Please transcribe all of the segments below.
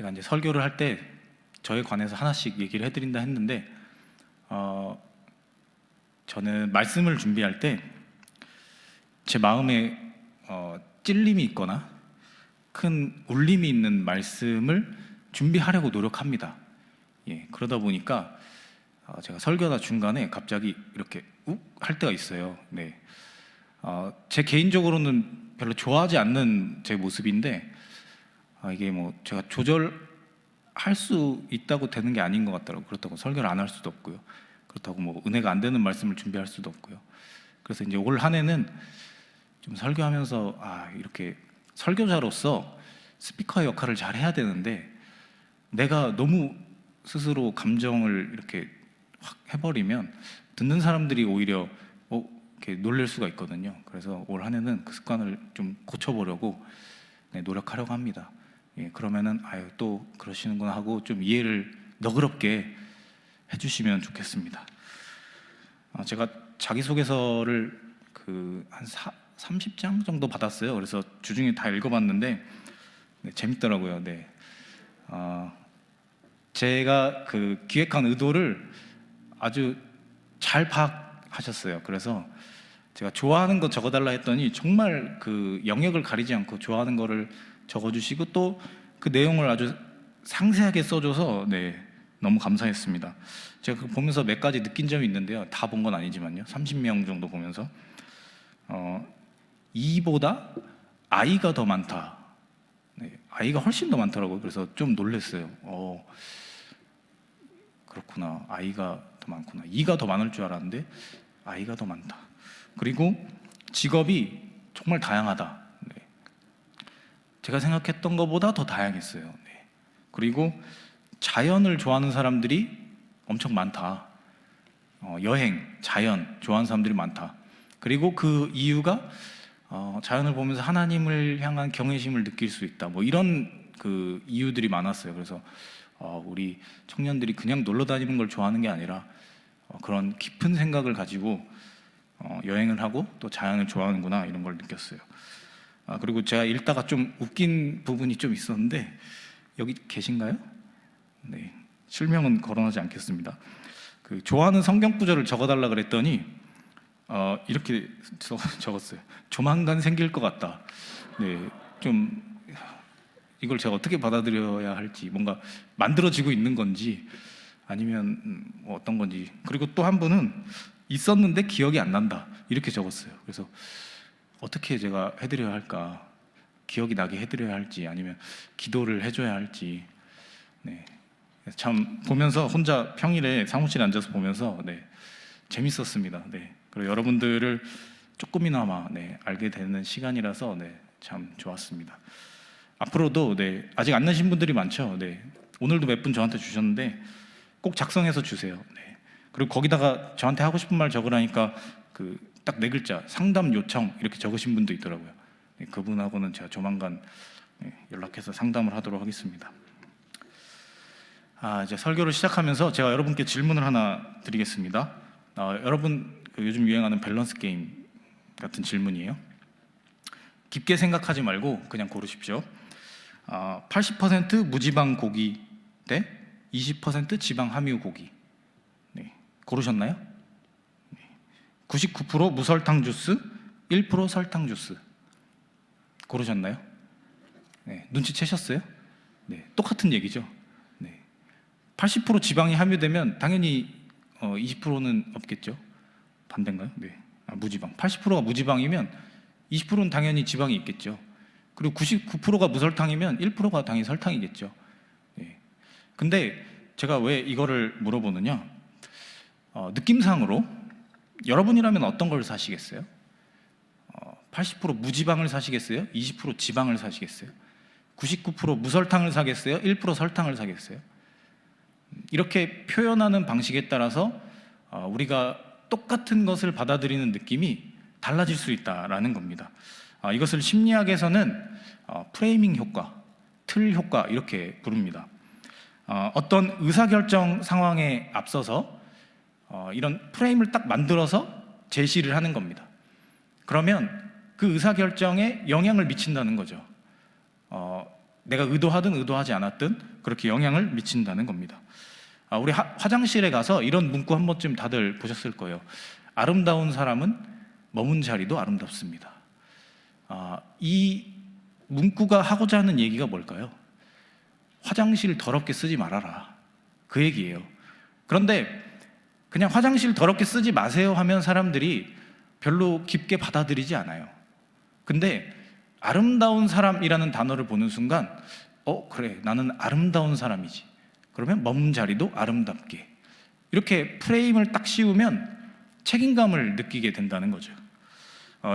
제가 이제 설교를 할 때 저에 관해서 하나씩 얘기를 해드린다 했는데, 저는 말씀을 준비할 때 제 마음에 찔림이 있거나 큰 울림이 있는 말씀을 준비하려고 노력합니다. 그러다 보니까 제가 설교하다 중간에 갑자기 이렇게 욱 할 때가 있어요. 제 개인적으로는 별로 좋아하지 않는 제 모습인데, 이게 뭐 제가 조절할 수 있다고 되는 게 아닌 것 같더라고요. 그렇다고 설교를 안 할 수도 없고요. 그렇다고 뭐 은혜가 안 되는 말씀을 준비할 수도 없고요. 그래서 이제 올 한 해는 좀 설교하면서 이렇게 설교자로서 스피커의 역할을 잘 해야 되는데, 내가 너무 스스로 감정을 이렇게 확 해버리면 듣는 사람들이 오히려 이렇게 놀랄 수가 있거든요. 그래서 올 한 해는 그 습관을 좀 고쳐보려고 노력하려고 합니다. 그러면은 또 그러시는구나 하고 좀 이해를 너그럽게 해주시면 좋겠습니다. 제가 자기소개서를 한 30장 정도 받았어요. 그래서 주중에 다 읽어봤는데 재밌더라고요. 제가 기획한 의도를 아주 잘 파악하셨어요. 그래서 제가 좋아하는 거 적어달라 했더니 정말 그 영역을 가리지 않고 좋아하는 거를 적어주시고 또 그 내용을 아주 상세하게 써줘서 너무 감사했습니다. 제가 보면서 몇 가지 느낀 점이 있는데요. 다 본 건 아니지만요. 30명 정도 보면서 이보다 아이가 더 많다. 아이가 훨씬 더 많더라고요. 그래서 좀 놀랐어요. 그렇구나. 아이가 더 많구나. 이가 더 많을 줄 알았는데 아이가 더 많다. 그리고 직업이 정말 다양하다. 제가 생각했던 것보다 더 다양했어요. 그리고 자연을 좋아하는 사람들이 엄청 많다. 여행, 자연 좋아하는 사람들이 많다. 그리고 그 이유가 자연을 보면서 하나님을 향한 경외심을 느낄 수 있다. 뭐 이런 그 이유들이 많았어요. 그래서 우리 청년들이 그냥 놀러 다니는 걸 좋아하는 게 아니라 그런 깊은 생각을 가지고 여행을 하고 또 자연을 좋아하는구나, 이런 걸 느꼈어요. 그리고 제가 읽다가 좀 웃긴 부분이 좀 있었는데, 여기 계신가요? 실명은 거론하지 않겠습니다. 좋아하는 성경 구절을 적어달라 그랬더니 이렇게 적었어요. 조만간 생길 것 같다. 좀 이걸 제가 어떻게 받아들여야 할지, 뭔가 만들어지고 있는 건지 아니면 어떤 건지. 그리고 또 한 분은 있었는데 기억이 안 난다, 이렇게 적었어요. 그래서 어떻게 제가 해드려야 할까, 기억이 나게 해드려야 할지 아니면 기도를 해줘야 할지. 참 보면서 혼자 평일에 사무실에 앉아서 보면서 재밌었습니다. 그리고 여러분들을 조금이나마 알게 되는 시간이라서 참 좋았습니다. 앞으로도 아직 안 내신 분들이 많죠. 오늘도 몇 분 저한테 주셨는데 꼭 작성해서 주세요. 그리고 거기다가 저한테 하고 싶은 말 적으라니까 딱 4글자 상담 요청 이렇게 적으신 분도 있더라고요. 그분하고는 제가 조만간 연락해서 상담을 하도록 하겠습니다. 이제 설교를 시작하면서 제가 여러분께 질문을 하나 드리겠습니다. 여러분 요즘 유행하는 밸런스 게임 같은 질문이에요. 깊게 생각하지 말고 그냥 고르십시오. 80% 무지방 고기 대 20% 지방 함유 고기. 고르셨나요? 99% 무설탕 주스, 1% 설탕 주스. 고르셨나요? 눈치채셨어요? 똑같은 얘기죠. 80% 지방이 함유되면 당연히 20%는 없겠죠. 반대인가요? 무지방. 80%가 무지방이면 20%는 당연히 지방이 있겠죠. 그리고 99%가 무설탕이면 1%가 당연히 설탕이겠죠. 근데 제가 왜 이거를 물어보느냐, 느낌상으로 여러분이라면 어떤 걸 사시겠어요? 80% 무지방을 사시겠어요? 20% 지방을 사시겠어요? 99% 무설탕을 사겠어요? 1% 설탕을 사겠어요? 이렇게 표현하는 방식에 따라서 우리가 똑같은 것을 받아들이는 느낌이 달라질 수 있다라는 겁니다. 이것을 심리학에서는 프레이밍 효과, 틀 효과 이렇게 부릅니다. 어떤 의사결정 상황에 앞서서 이런 프레임을 딱 만들어서 제시를 하는 겁니다. 그러면 그 의사결정에 영향을 미친다는 거죠. 내가 의도하든 의도하지 않았든 그렇게 영향을 미친다는 겁니다. 우리 화장실에 가서 이런 문구 한 번쯤 다들 보셨을 거예요. 아름다운 사람은 머문 자리도 아름답습니다. 이 문구가 하고자 하는 얘기가 뭘까요? 화장실 더럽게 쓰지 말아라, 그 얘기예요. 그런데 그냥 화장실 더럽게 쓰지 마세요 하면 사람들이 별로 깊게 받아들이지 않아요. 근데 아름다운 사람이라는 단어를 보는 순간 그래, 나는 아름다운 사람이지. 그러면 머문 자리도 아름답게, 이렇게 프레임을 딱 씌우면 책임감을 느끼게 된다는 거죠.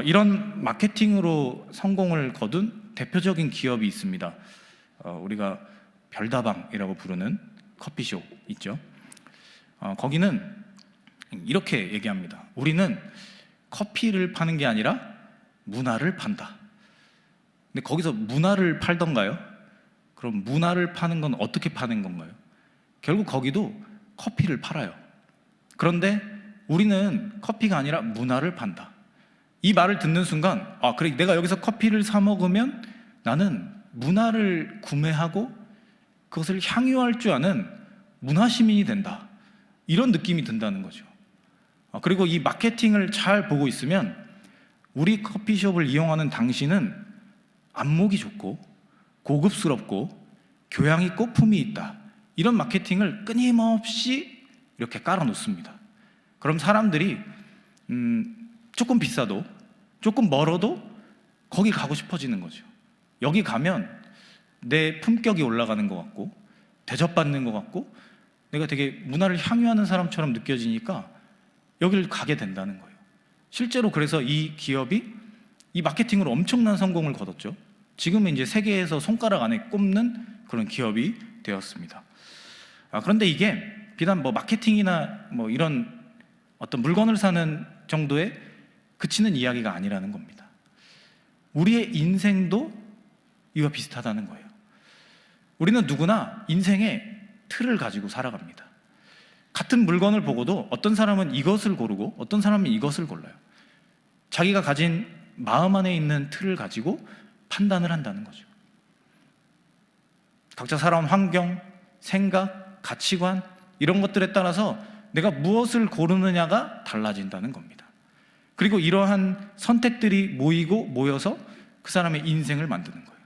이런 마케팅으로 성공을 거둔 대표적인 기업이 있습니다. 우리가 별다방이라고 부르는 커피숍 있죠. 거기는 이렇게 얘기합니다. 우리는 커피를 파는 게 아니라 문화를 판다. 근데 거기서 문화를 팔던가요? 그럼 문화를 파는 건 어떻게 파는 건가요? 결국 거기도 커피를 팔아요. 그런데 우리는 커피가 아니라 문화를 판다. 이 말을 듣는 순간 그래, 내가 여기서 커피를 사 먹으면 나는 문화를 구매하고 그것을 향유할 줄 아는 문화 시민이 된다, 이런 느낌이 든다는 거죠. 그리고 이 마케팅을 잘 보고 있으면 우리 커피숍을 이용하는 당신은 안목이 좋고 고급스럽고 교양 있고 품이 있다, 이런 마케팅을 끊임없이 이렇게 깔아놓습니다. 그럼 사람들이 조금 비싸도 조금 멀어도 거기 가고 싶어지는 거죠. 여기 가면 내 품격이 올라가는 것 같고 대접받는 것 같고 내가 되게 문화를 향유하는 사람처럼 느껴지니까 여기를 가게 된다는 거예요. 실제로 그래서 이 기업이 이 마케팅으로 엄청난 성공을 거뒀죠. 지금은 이제 세계에서 손가락 안에 꼽는 그런 기업이 되었습니다. 그런데 이게 비단 마케팅이나 이런 어떤 물건을 사는 정도에 그치는 이야기가 아니라는 겁니다. 우리의 인생도 이와 비슷하다는 거예요. 우리는 누구나 인생의 틀을 가지고 살아갑니다. 같은 물건을 보고도 어떤 사람은 이것을 고르고 어떤 사람은 이것을 골라요. 자기가 가진 마음 안에 있는 틀을 가지고 판단을 한다는 거죠. 각자 살아온 환경, 생각, 가치관, 이런 것들에 따라서 내가 무엇을 고르느냐가 달라진다는 겁니다. 그리고 이러한 선택들이 모여서 그 사람의 인생을 만드는 거예요.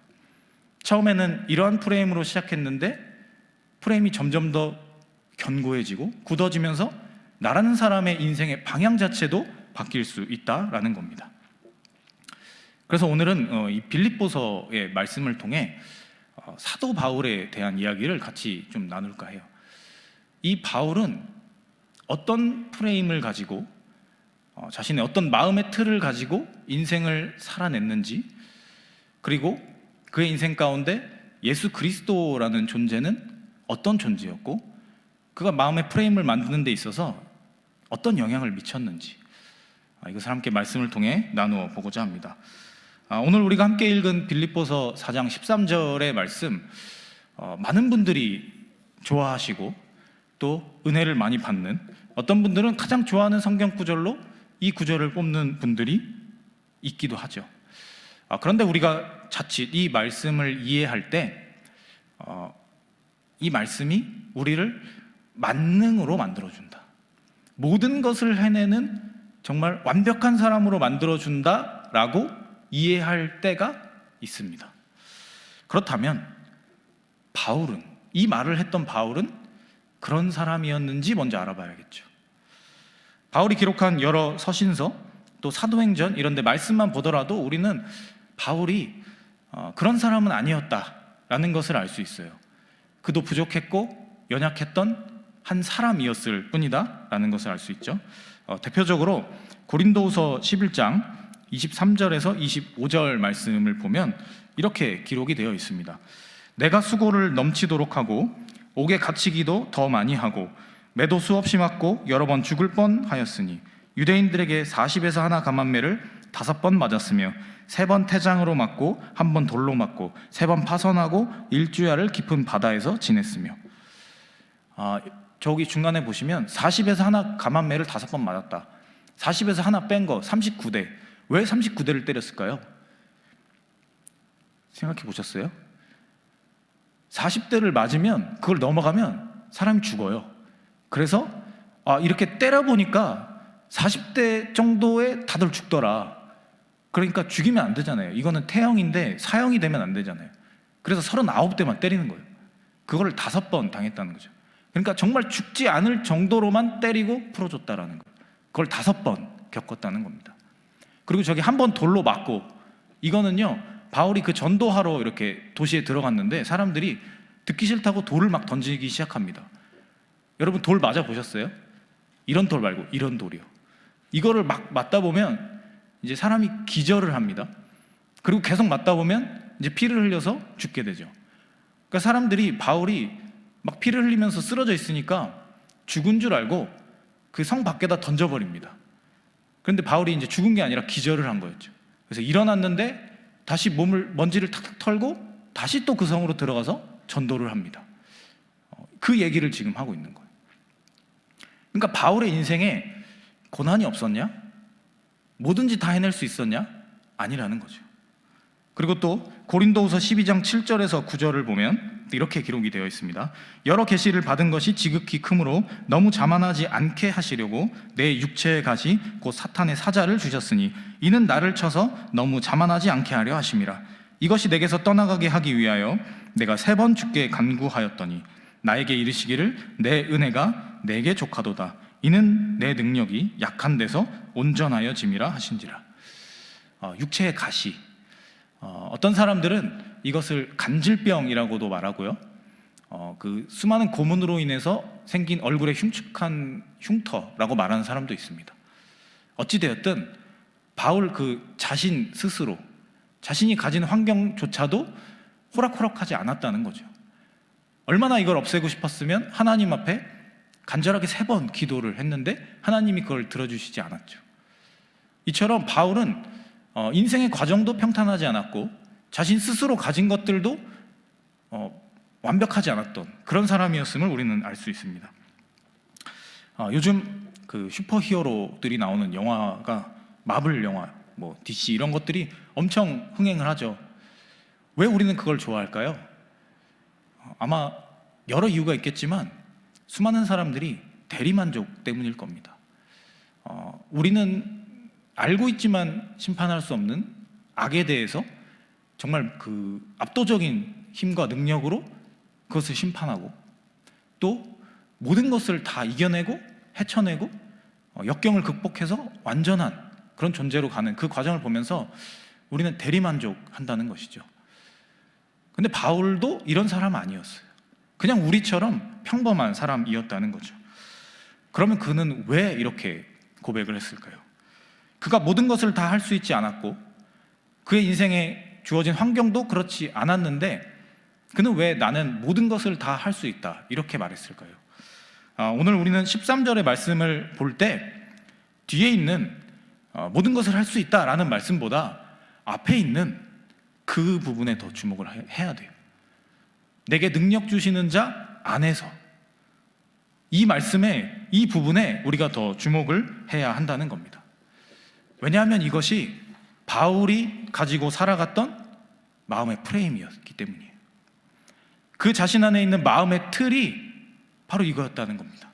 처음에는 이러한 프레임으로 시작했는데 프레임이 점점 더 견고해지고 굳어지면서 나라는 사람의 인생의 방향 자체도 바뀔 수 있다라는 겁니다. 그래서 오늘은 이 빌립보서의 말씀을 통해 사도 바울에 대한 이야기를 같이 좀 나눌까 해요. 이 바울은 어떤 프레임을 가지고 자신의 어떤 마음의 틀을 가지고 인생을 살아냈는지, 그리고 그의 인생 가운데 예수 그리스도라는 존재는 어떤 존재였고 그가 마음의 프레임을 만드는 데 있어서 어떤 영향을 미쳤는지, 이것을 함께 말씀을 통해 나누어 보고자 합니다. 오늘 우리가 함께 읽은 빌립보서 4장 13절의 말씀, 많은 분들이 좋아하시고 또 은혜를 많이 받는, 어떤 분들은 가장 좋아하는 성경 구절로 이 구절을 뽑는 분들이 있기도 하죠. 그런데 우리가 자칫 이 말씀을 이해할 때 이 말씀이 우리를 만능으로 만들어준다, 모든 것을 해내는 정말 완벽한 사람으로 만들어준다라고 이해할 때가 있습니다. 그렇다면 바울은, 이 말을 했던 바울은 그런 사람이었는지 먼저 알아봐야겠죠. 바울이 기록한 여러 서신서 또 사도행전 이런 데 말씀만 보더라도 우리는 바울이 그런 사람은 아니었다라는 것을 알 수 있어요. 그도 부족했고 연약했던 한 사람이었을 뿐이다 라는 것을 알 수 있죠. 대표적으로 고린도후서 11장 23절에서 25절 말씀을 보면 이렇게 기록이 되어 있습니다. 내가 수고를 넘치도록 하고 옥에 갇히기도 더 많이 하고 매도 수없이 맞고 여러 번 죽을 뻔하였으니 유대인들에게 40에서 하나 감한매를 5번 맞았으며 3번 태장으로 맞고 1번 돌로 맞고 3번 파선하고 일주야를 깊은 바다에서 지냈으며, 저기 중간에 보시면 40에서 하나 감한매를 5번 맞았다, 40에서 하나 뺀 거 39대. 왜 39대를 때렸을까요? 생각해 보셨어요? 40대를 맞으면, 그걸 넘어가면 사람이 죽어요. 그래서 이렇게 때려보니까 40대 정도에 다들 죽더라. 그러니까 죽이면 안 되잖아요. 이거는 태형인데 사형이 되면 안 되잖아요. 그래서 39대만 때리는 거예요. 그거를 5번 당했다는 거죠. 그러니까 정말 죽지 않을 정도로만 때리고 풀어줬다라는 거예요. 그걸 5번 겪었다는 겁니다. 그리고 저기 한 번 돌로 맞고, 이거는요, 바울이 그 전도하러 이렇게 도시에 들어갔는데 사람들이 듣기 싫다고 돌을 막 던지기 시작합니다. 여러분 돌 맞아 보셨어요? 이런 돌 말고 이런 돌이요. 이거를 막 맞다 보면 이제 사람이 기절을 합니다. 그리고 계속 맞다 보면 이제 피를 흘려서 죽게 되죠. 그러니까 사람들이 바울이 막 피를 흘리면서 쓰러져 있으니까 죽은 줄 알고 그 성 밖에다 던져버립니다. 그런데 바울이 이제 죽은 게 아니라 기절을 한 거였죠. 그래서 일어났는데 다시 먼지를 탁탁 털고 다시 또 그 성으로 들어가서 전도를 합니다. 그 얘기를 지금 하고 있는 거예요. 그러니까 바울의 인생에 고난이 없었냐? 뭐든지 다 해낼 수 있었냐? 아니라는 거죠. 그리고 또 고린도후서 12장 7절에서 9절을 보면 이렇게 기록이 되어 있습니다. 여러 계시를 받은 것이 지극히 크므로 너무 자만하지 않게 하시려고 내 육체의 가시 곧 사탄의 사자를 주셨으니 이는 나를 쳐서 너무 자만하지 않게 하려 하심이라. 이것이 내게서 떠나가게 하기 위하여 내가 3번 주께 간구하였더니 나에게 이르시기를 내 은혜가 내게 족하도다. 이는 내 능력이 약한 데서 온전하여 짐이라 하신지라. 육체의 가시, 어떤 사람들은 이것을 간질병이라고도 말하고요, 그 수많은 고문으로 인해서 생긴 얼굴에 흉측한 흉터라고 말하는 사람도 있습니다. 어찌되었든 바울 그 자신 스스로 자신이 가진 환경조차도 호락호락하지 않았다는 거죠. 얼마나 이걸 없애고 싶었으면 하나님 앞에 간절하게 3번 기도를 했는데 하나님이 그걸 들어주시지 않았죠. 이처럼 바울은 인생의 과정도 평탄하지 않았고 자신 스스로 가진 것들도 완벽하지 않았던 그런 사람이었음을 우리는 알 수 있습니다. 요즘 그 슈퍼히어로들이 나오는 영화가 마블 영화, 뭐 DC 이런 것들이 엄청 흥행을 하죠. 왜 우리는 그걸 좋아할까요? 아마 여러 이유가 있겠지만 수많은 사람들이 대리만족 때문일 겁니다. 우리는 알고 있지만 심판할 수 없는 악에 대해서 정말 그 압도적인 힘과 능력으로 그것을 심판하고 또 모든 것을 다 이겨내고 헤쳐내고 역경을 극복해서 완전한 그런 존재로 가는 그 과정을 보면서 우리는 대리만족한다는 것이죠. 근데 바울도 이런 사람은 아니었어요. 그냥 우리처럼 평범한 사람이었다는 거죠. 그러면 그는 왜 이렇게 고백을 했을까요? 그가 모든 것을 다 할 수 있지 않았고 그의 인생에 주어진 환경도 그렇지 않았는데 그는 왜 나는 모든 것을 다 할 수 있다 이렇게 말했을까요? 오늘 우리는 13절의 말씀을 볼 때 뒤에 있는 모든 것을 할 수 있다라는 말씀보다 앞에 있는 그 부분에 더 주목을 해야 돼요. 내게 능력 주시는 자 안에서, 이 말씀에 이 부분에 우리가 더 주목을 해야 한다는 겁니다. 왜냐하면 이것이 바울이 가지고 살아갔던 마음의 프레임이었기 때문이에요. 그 자신 안에 있는 마음의 틀이 바로 이거였다는 겁니다.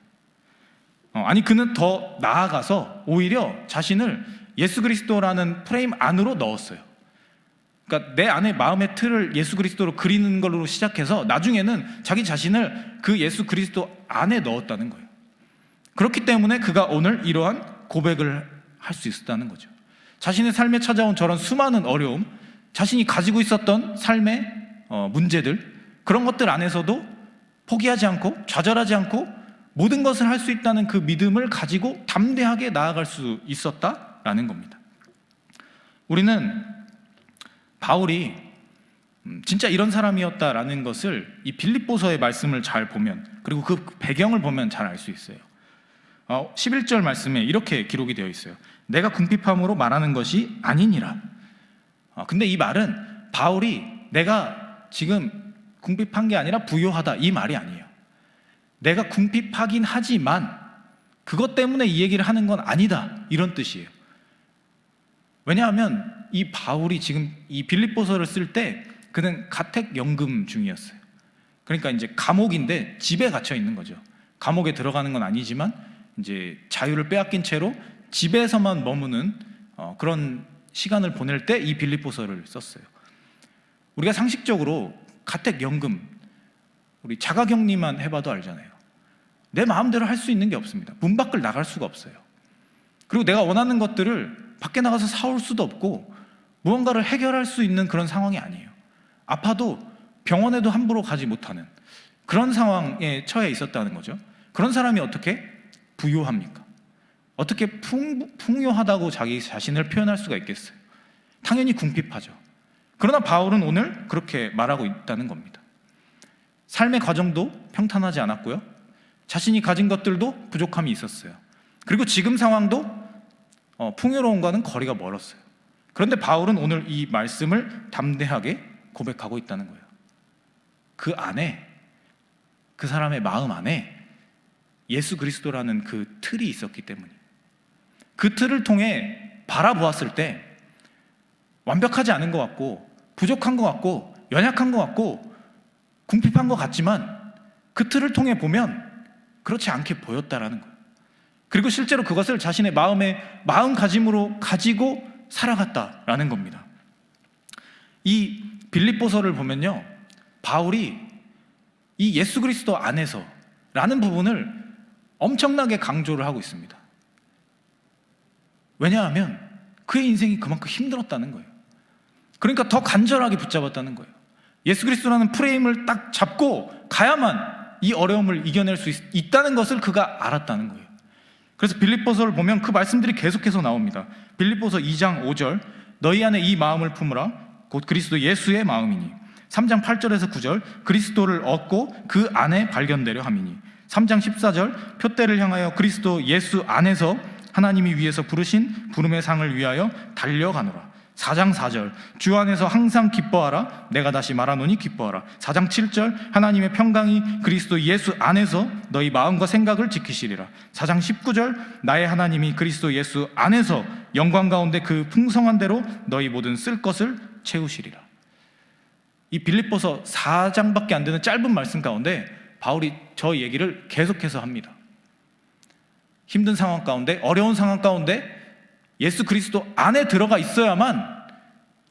아니 그는 더 나아가서 오히려 자신을 예수 그리스도라는 프레임 안으로 넣었어요. 그러니까 내 안에 마음의 틀을 예수 그리스도로 그리는 걸로 시작해서 나중에는 자기 자신을 그 예수 그리스도 안에 넣었다는 거예요. 그렇기 때문에 그가 오늘 이러한 고백을 할 수 있었다는 거죠. 자신의 삶에 찾아온 저런 수많은 어려움, 자신이 가지고 있었던 삶의 문제들, 그런 것들 안에서도 포기하지 않고 좌절하지 않고 모든 것을 할 수 있다는 그 믿음을 가지고 담대하게 나아갈 수 있었다라는 겁니다. 우리는 바울이 진짜 이런 사람이었다라는 것을 이 빌립보서의 말씀을 잘 보면, 그리고 그 배경을 보면 잘 알 수 있어요. 11절 말씀에 이렇게 기록이 되어 있어요. 내가 궁핍함으로 말하는 것이 아니니라. 근데 이 말은 바울이 내가 지금 궁핍한 게 아니라 부요하다 이 말이 아니에요. 내가 궁핍하긴 하지만 그것 때문에 이 얘기를 하는 건 아니다 이런 뜻이에요. 왜냐하면 이 바울이 지금 이 빌립보서를 쓸 때 그는 가택연금 중이었어요. 그러니까 이제 감옥인데 집에 갇혀 있는 거죠. 감옥에 들어가는 건 아니지만 이제 자유를 빼앗긴 채로 집에서만 머무는 그런 시간을 보낼 때 이 빌립보서를 썼어요. 우리가 상식적으로 가택연금, 우리 자가격리만 해봐도 알잖아요. 내 마음대로 할 수 있는 게 없습니다. 문 밖을 나갈 수가 없어요. 그리고 내가 원하는 것들을 밖에 나가서 사올 수도 없고 무언가를 해결할 수 있는 그런 상황이 아니에요. 아파도 병원에도 함부로 가지 못하는 그런 상황에 처해 있었다는 거죠. 그런 사람이 어떻게 부유합니까? 어떻게 풍요하다고 자기 자신을 표현할 수가 있겠어요? 당연히 궁핍하죠. 그러나 바울은 오늘 그렇게 말하고 있다는 겁니다. 삶의 과정도 평탄하지 않았고요, 자신이 가진 것들도 부족함이 있었어요. 그리고 지금 상황도 풍요로움과는 거리가 멀었어요. 그런데 바울은 오늘 이 말씀을 담대하게 고백하고 있다는 거예요. 그 안에, 그 사람의 마음 안에 예수 그리스도라는 그 틀이 있었기 때문이에요. 그 틀을 통해 바라보았을 때 완벽하지 않은 것 같고 부족한 것 같고 연약한 것 같고 궁핍한 것 같지만 그 틀을 통해 보면 그렇지 않게 보였다라는 거예요. 그리고 실제로 그것을 자신의 마음가짐으로 가지고 살아갔다라는 겁니다. 이 빌립보서를 보면요, 바울이 이 예수 그리스도 안에서 라는 부분을 엄청나게 강조를 하고 있습니다. 왜냐하면 그의 인생이 그만큼 힘들었다는 거예요. 그러니까 더 간절하게 붙잡았다는 거예요. 예수 그리스도라는 프레임을 딱 잡고 가야만 이 어려움을 이겨낼 수 있다는 것을 그가 알았다는 거예요. 그래서 빌립보서를 보면 그 말씀들이 계속해서 나옵니다. 빌립보서 2장 5절, 너희 안에 이 마음을 품으라 곧 그리스도 예수의 마음이니. 3장 8절에서 9절, 그리스도를 얻고 그 안에 발견되려 함이니. 3장 14절, 표대를 향하여 그리스도 예수 안에서 하나님이 위에서 부르신 부름의 상을 위하여 달려가노라. 4장 4절, 주 안에서 항상 기뻐하라. 내가 다시 말하노니 기뻐하라. 4장 7절, 하나님의 평강이 그리스도 예수 안에서 너희 마음과 생각을 지키시리라. 4장 19절, 나의 하나님이 그리스도 예수 안에서 영광 가운데 그 풍성한 대로 너희 모든 쓸 것을 채우시리라. 이 빌립보서 4장밖에 안 되는 짧은 말씀 가운데 바울이 저 얘기를 계속해서 합니다. 힘든 상황 가운데, 어려운 상황 가운데 예수 그리스도 안에 들어가 있어야만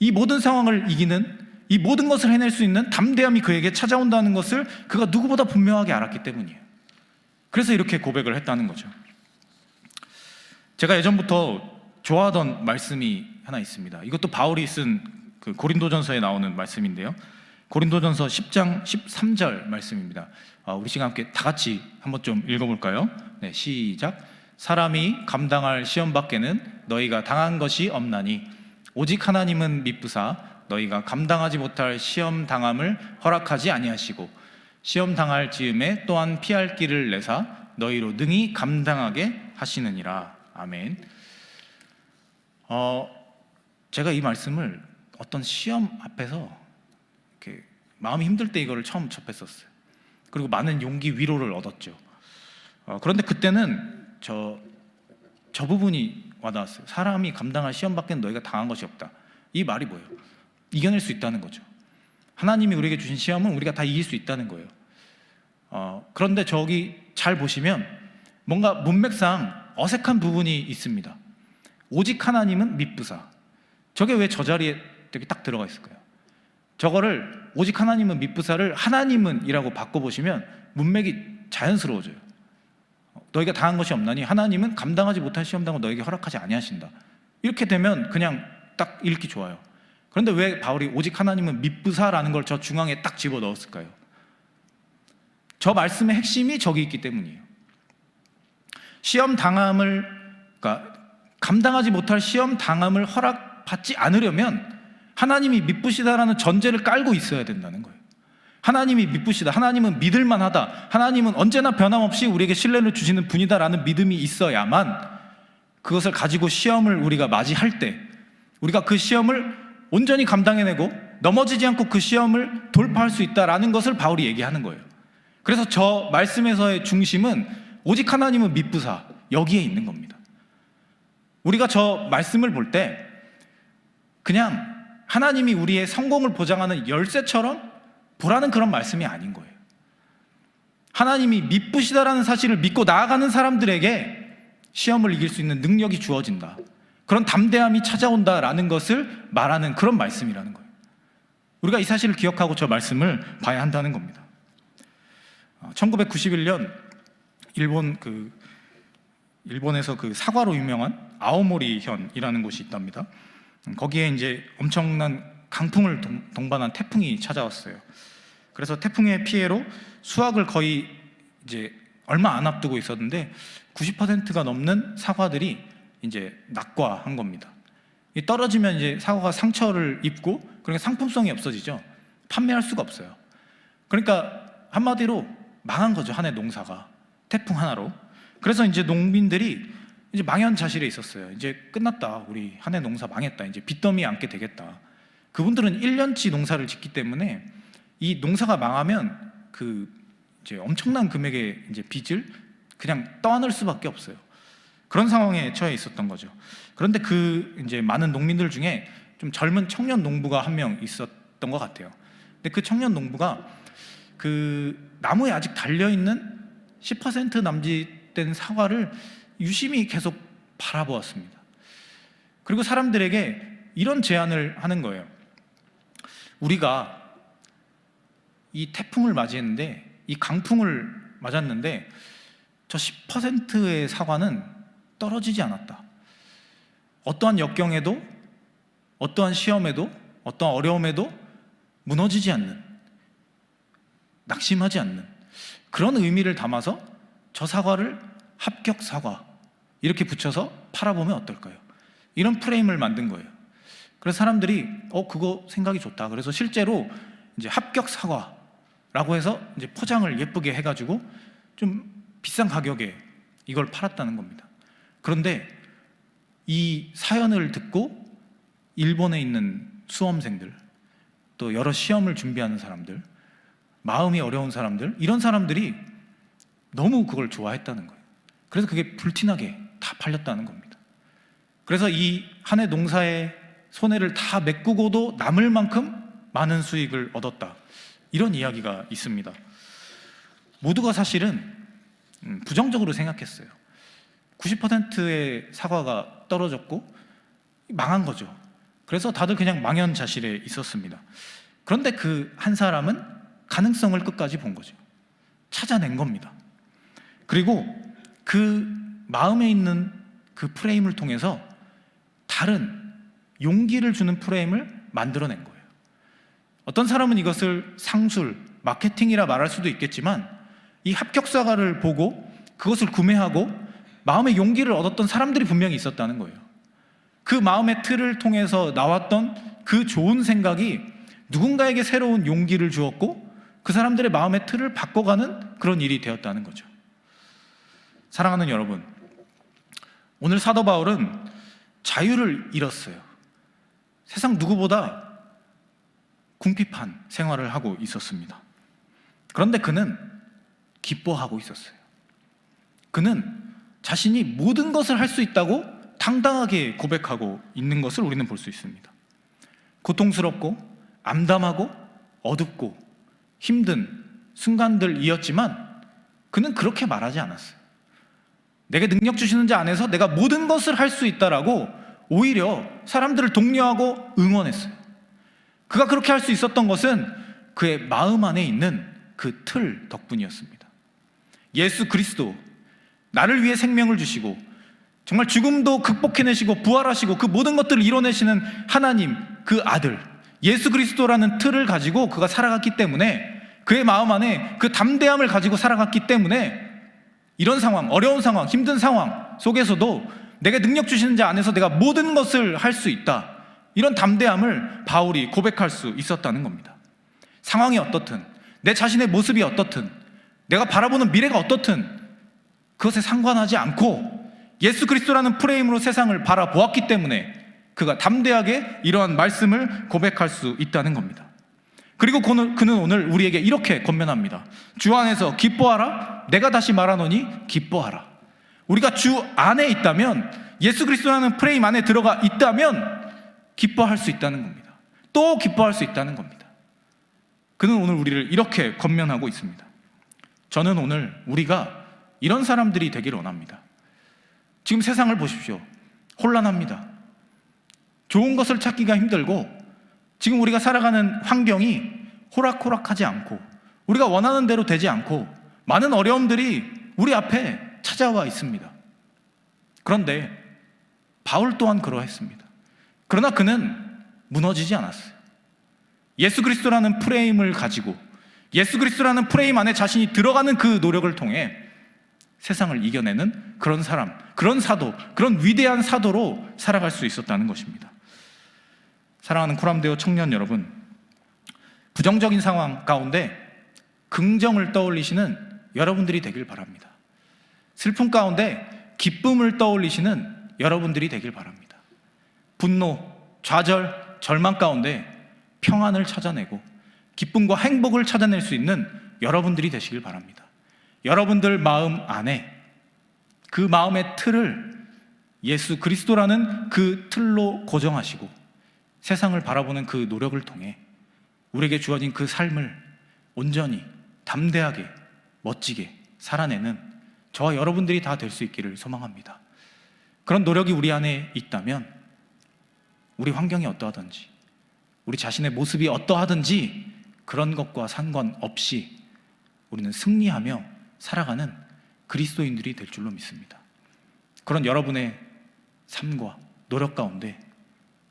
이 모든 상황을 이기는, 이 모든 것을 해낼 수 있는 담대함이 그에게 찾아온다는 것을 그가 누구보다 분명하게 알았기 때문이에요. 그래서 이렇게 고백을 했다는 거죠. 제가 예전부터 좋아하던 말씀이 하나 있습니다. 이것도 바울이 쓴 그 고린도전서에 나오는 말씀인데요, 고린도전서 10장 13절 말씀입니다. 우리 시간 함께 다 같이 한번 좀 읽어볼까요? 네, 시작. 사람이 감당할 시험 밖에는 너희가 당한 것이 없나니 오직 하나님은 미쁘사 너희가 감당하지 못할 시험 당함을 허락하지 아니하시고 시험 당할 즈음에 또한 피할 길을 내사 너희로 능히 감당하게 하시느니라. 아멘. 제가 이 말씀을 어떤 시험 앞에서 이렇게 마음이 힘들 때 이거를 처음 접했었어요. 그리고 많은 용기, 위로를 얻었죠. 그런데 그때는 저 부분이 와닿았어요. 사람이 감당할 시험 밖에는 너희가 당한 것이 없다. 이 말이 뭐예요? 이겨낼 수 있다는 거죠. 하나님이 우리에게 주신 시험은 우리가 다 이길 수 있다는 거예요. 그런데 저기 잘 보시면 뭔가 문맥상 어색한 부분이 있습니다. 오직 하나님은 미쁘사. 저게 왜 저 자리에 이렇게 딱 들어가 있을까요? 저거를 오직 하나님은 미쁘사를 하나님은 이라고 바꿔보시면 문맥이 자연스러워져요. 너희가 당한 것이 없나니 하나님은 감당하지 못할 시험당을 너에게 허락하지 아니하신다. 이렇게 되면 그냥 딱 읽기 좋아요. 그런데 왜 바울이 오직 하나님은 미쁘사라는 걸 저 중앙에 딱 집어 넣었을까요? 저 말씀의 핵심이 저기 있기 때문이에요. 시험 당함을, 그러니까 감당하지 못할 시험 당함을 허락받지 않으려면 하나님이 미쁘시다라는 전제를 깔고 있어야 된다는 거예요. 하나님이 미쁘시다, 하나님은 믿을만하다, 하나님은 언제나 변함없이 우리에게 신뢰를 주시는 분이다라는 믿음이 있어야만 그것을 가지고 시험을 우리가 맞이할 때 우리가 그 시험을 온전히 감당해내고 넘어지지 않고 그 시험을 돌파할 수 있다라는 것을 바울이 얘기하는 거예요. 그래서 저 말씀에서의 중심은 오직 하나님은 미쁘사, 여기에 있는 겁니다. 우리가 저 말씀을 볼 때 그냥 하나님이 우리의 성공을 보장하는 열쇠처럼 보라는 그런 말씀이 아닌 거예요. 하나님이 미쁘시다라는 사실을 믿고 나아가는 사람들에게 시험을 이길 수 있는 능력이 주어진다, 그런 담대함이 찾아온다라는 것을 말하는 그런 말씀이라는 거예요. 우리가 이 사실을 기억하고 저 말씀을 봐야 한다는 겁니다. 1991년 일본에서 그 사과로 유명한 아오모리현이라는 곳이 있답니다. 거기에 이제 엄청난 강풍을 동반한 태풍이 찾아왔어요. 그래서 태풍의 피해로 수확을 거의 이제 얼마 안 앞두고 있었는데 90%가 넘는 사과들이 이제 낙과한 겁니다. 떨어지면 이제 사과가 상처를 입고, 그러니까 상품성이 없어지죠. 판매할 수가 없어요. 그러니까 한마디로 망한 거죠, 한 해 농사가 태풍 하나로. 그래서 이제 농민들이 이제 망연자실에 있었어요. 이제 끝났다, 우리 한 해 농사 망했다, 이제 빚더미에 앉게 되겠다. 그분들은 1년치 농사를 짓기 때문에 이 농사가 망하면 그 이제 엄청난 금액의 이제 빚을 그냥 떠안을 수밖에 없어요. 그런 상황에 처해 있었던 거죠. 그런데 그 이제 많은 농민들 중에 좀 젊은 청년 농부가 한 명 있었던 것 같아요. 근데 그 청년 농부가 그 나무에 아직 달려 있는 10% 남짓된 사과를 유심히 계속 바라보았습니다. 그리고 사람들에게 이런 제안을 하는 거예요. 우리가 이 태풍을 맞이했는데, 이 강풍을 맞았는데 저 10%의 사과는 떨어지지 않았다. 어떠한 역경에도, 어떠한 시험에도, 어떠한 어려움에도 무너지지 않는, 낙심하지 않는 그런 의미를 담아서 저 사과를 합격 사과 이렇게 붙여서 팔아보면 어떨까요? 이런 프레임을 만든 거예요. 그래서 사람들이 그거 생각이 좋다. 그래서 실제로 이제 합격 사과라고 해서 이제 포장을 예쁘게 해가지고 좀 비싼 가격에 이걸 팔았다는 겁니다. 그런데 이 사연을 듣고 일본에 있는 수험생들, 또 여러 시험을 준비하는 사람들, 마음이 어려운 사람들, 이런 사람들이 너무 그걸 좋아했다는 거예요. 그래서 그게 불티나게 다 팔렸다는 겁니다. 그래서 이 한 해 농사의 손해를 다 메꾸고도 남을 만큼 많은 수익을 얻었다, 이런 이야기가 있습니다. 모두가 사실은 부정적으로 생각했어요. 90%의 사과가 떨어졌고 망한 거죠. 그래서 다들 그냥 망연자실에 있었습니다. 그런데 그 한 사람은 가능성을 끝까지 본 거죠. 찾아낸 겁니다. 그리고 그 마음에 있는 그 프레임을 통해서 다른 용기를 주는 프레임을 만들어낸 거예요. 어떤 사람은 이것을 상술, 마케팅이라 말할 수도 있겠지만, 이 합격 사과를 보고 그것을 구매하고 마음의 용기를 얻었던 사람들이 분명히 있었다는 거예요. 그 마음의 틀을 통해서 나왔던 그 좋은 생각이 누군가에게 새로운 용기를 주었고, 그 사람들의 마음의 틀을 바꿔가는 그런 일이 되었다는 거죠. 사랑하는 여러분, 오늘 사도 바울은 자유를 잃었어요. 세상 누구보다 궁핍한 생활을 하고 있었습니다. 그런데 그는 기뻐하고 있었어요. 그는 자신이 모든 것을 할 수 있다고 당당하게 고백하고 있는 것을 우리는 볼 수 있습니다. 고통스럽고 암담하고 어둡고 힘든 순간들이었지만 그는 그렇게 말하지 않았어요. 내게 능력 주시는 자 안에서 내가 모든 것을 할 수 있다라고 오히려 사람들을 독려하고 응원했어요. 그가 그렇게 할 수 있었던 것은 그의 마음 안에 있는 그 틀 덕분이었습니다. 예수 그리스도, 나를 위해 생명을 주시고 정말 죽음도 극복해내시고 부활하시고 그 모든 것들을 이뤄내시는 하나님, 그 아들 예수 그리스도라는 틀을 가지고 그가 살아갔기 때문에, 그의 마음 안에 그 담대함을 가지고 살아갔기 때문에 이런 상황, 어려운 상황, 힘든 상황 속에서도 내게 능력 주시는 자 안에서 내가 모든 것을 할 수 있다, 이런 담대함을 바울이 고백할 수 있었다는 겁니다. 상황이 어떻든, 내 자신의 모습이 어떻든, 내가 바라보는 미래가 어떻든 그것에 상관하지 않고 예수 그리스도라는 프레임으로 세상을 바라보았기 때문에 그가 담대하게 이러한 말씀을 고백할 수 있다는 겁니다. 그리고 그는 오늘 우리에게 이렇게 권면합니다. 주 안에서 기뻐하라. 내가 다시 말하노니 기뻐하라. 우리가 주 안에 있다면, 예수 그리스도라는 프레임 안에 들어가 있다면 기뻐할 수 있다는 겁니다. 또 기뻐할 수 있다는 겁니다. 그는 오늘 우리를 이렇게 권면하고 있습니다. 저는 오늘 우리가 이런 사람들이 되기를 원합니다. 지금 세상을 보십시오. 혼란합니다. 좋은 것을 찾기가 힘들고 지금 우리가 살아가는 환경이 호락호락하지 않고 우리가 원하는 대로 되지 않고 많은 어려움들이 우리 앞에 찾아와 있습니다. 그런데 바울 또한 그러했습니다. 그러나 그는 무너지지 않았어요. 예수 그리스도라는 프레임을 가지고 예수 그리스도라는 프레임 안에 자신이 들어가는 그 노력을 통해 세상을 이겨내는 그런 사람, 그런 사도, 그런 위대한 사도로 살아갈 수 있었다는 것입니다. 사랑하는 코람데오 청년 여러분, 부정적인 상황 가운데 긍정을 떠올리시는 여러분들이 되길 바랍니다. 슬픔 가운데 기쁨을 떠올리시는 여러분들이 되길 바랍니다. 분노, 좌절, 절망 가운데 평안을 찾아내고 기쁨과 행복을 찾아낼 수 있는 여러분들이 되시길 바랍니다. 여러분들 마음 안에 그 마음의 틀을 예수 그리스도라는 그 틀로 고정하시고 세상을 바라보는 그 노력을 통해 우리에게 주어진 그 삶을 온전히 담대하게 멋지게 살아내는 저와 여러분들이 다 될 수 있기를 소망합니다. 그런 노력이 우리 안에 있다면 우리 환경이 어떠하든지 우리 자신의 모습이 어떠하든지 그런 것과 상관없이 우리는 승리하며 살아가는 그리스도인들이 될 줄로 믿습니다. 그런 여러분의 삶과 노력 가운데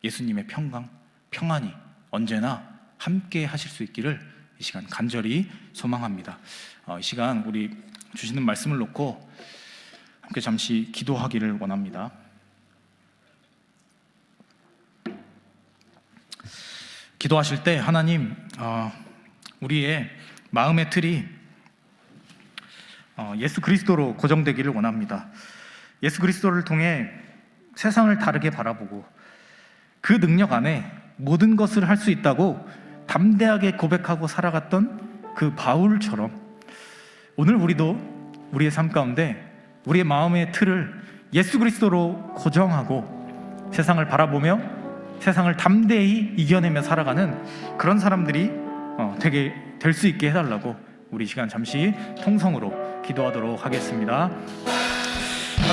예수님의 평강, 평안이 언제나 함께 하실 수 있기를 이 시간 간절히 소망합니다. 이 시간 우리 주시는 말씀을 놓고 함께 잠시 기도하기를 원합니다. 기도하실 때 하나님, 우리의 마음의 틀이 예수 그리스도로 고정되기를 원합니다. 예수 그리스도를 통해 세상을 다르게 바라보고 그 능력 안에 모든 것을 할 수 있다고 담대하게 고백하고 살아갔던 그 바울처럼 오늘 우리도 우리의 삶 가운데 우리의 마음의 틀을 예수 그리스도로 고정하고 세상을 바라보며 세상을 담대히 이겨내며 살아가는 그런 사람들이 되게 될 수 있게 해달라고 우리 시간 잠시 통성으로 기도하도록 하겠습니다.